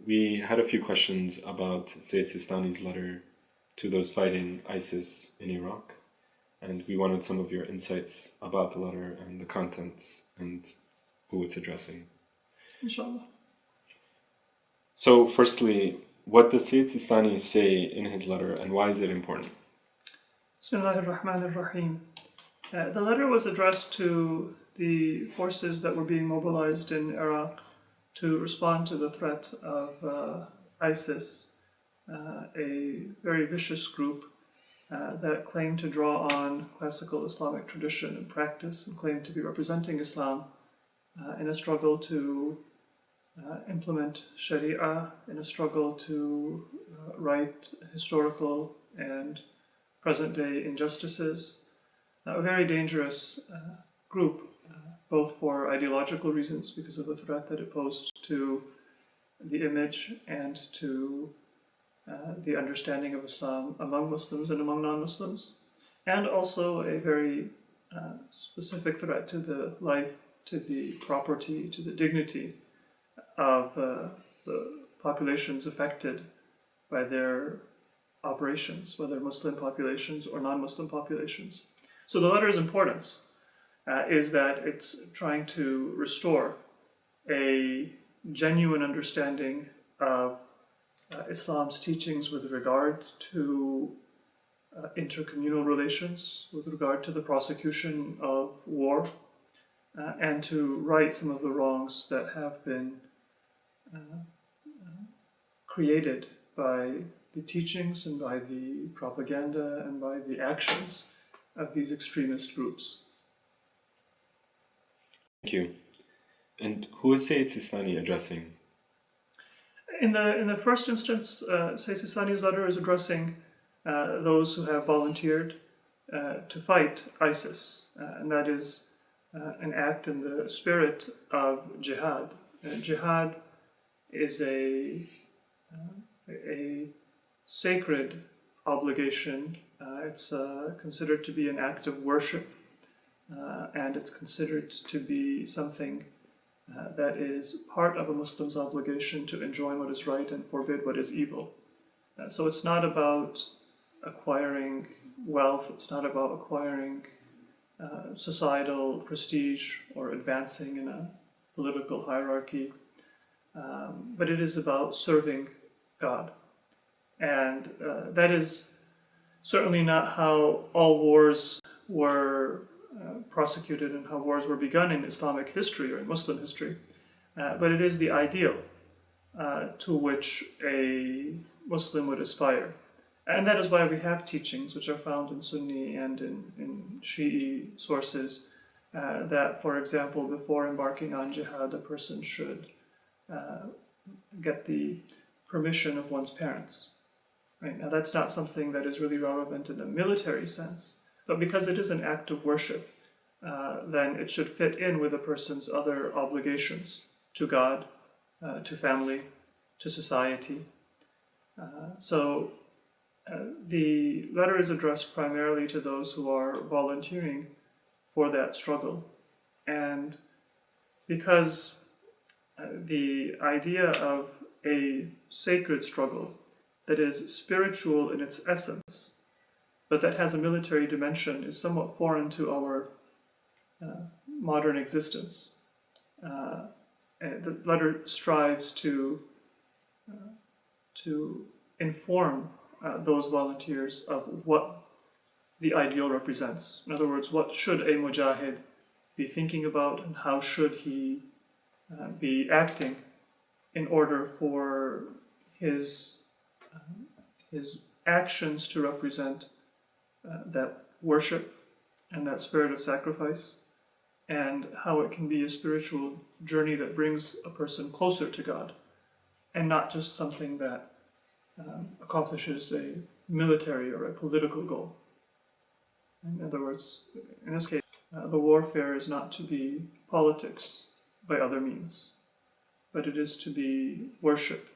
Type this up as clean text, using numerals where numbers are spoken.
we had a few questions about Sayyid Sistani's letter to those fighting ISIS in Iraq, and we wanted some of your insights about the letter and the contents and who it's addressing. Inshallah. So firstly, what does Sayyid Sistani say in his letter and why is it important? Bismillahir Rahmanir Rahim. The letter was addressed to the forces that were being mobilized in Iraq to respond to the threat of ISIS, a very vicious group that claimed to draw on classical Islamic tradition and practice and claimed to be representing Islam in a struggle to implement Sharia, in a struggle to right historical and present-day injustices. A very dangerous group, both for ideological reasons because of the threat that it posed to the image and to the understanding of Islam among Muslims and among non-Muslims, and also a very specific threat to the life, to the property, to the dignity of the populations affected by their operations, whether Muslim populations or non-Muslim populations. So the letter's importance is that it's trying to restore a genuine understanding of Islam's teachings with regard to intercommunal relations, with regard to the prosecution of war, and to right some of the wrongs that have been created by the teachings and by the propaganda and by the actions of these extremist groups. Thank you. And who is Sayyid Sistani addressing? In the first instance, Sayyid Sistani's letter is addressing those who have volunteered to fight ISIS, and that is an act in the spirit of jihad. Jihad is a sacred obligation. It's considered to be an act of worship, and it's considered to be something that is part of a Muslim's obligation to enjoin what is right and forbid what is evil. So it's not about acquiring wealth, it's not about acquiring societal prestige or advancing in a political hierarchy, but it is about serving God. And that is certainly not how all wars were prosecuted and how wars were begun in Islamic history or in Muslim history, but it is the ideal to which a Muslim would aspire. And that is why we have teachings which are found in Sunni and in Shi'i sources that, for example, before embarking on jihad, a person should get the permission of one's parents. Right? Now, that's not something that is really relevant in a military sense, but because it is an act of worship, then it should fit in with a person's other obligations to God, to family, to society. So the letter is addressed primarily to those who are volunteering for that struggle. And because the idea of a sacred struggle that is spiritual in its essence, but that has a military dimension, is somewhat foreign to our modern existence. And the letter strives to inform those volunteers of what the ideal represents. In other words, what should a mujahid be thinking about and how should he be acting in order for his actions to represent that worship and that spirit of sacrifice, and how it can be a spiritual journey that brings a person closer to God, and not just something that accomplishes a military or a political goal. In other words, in this case, the warfare is not to be politics by other means, but it is to be worship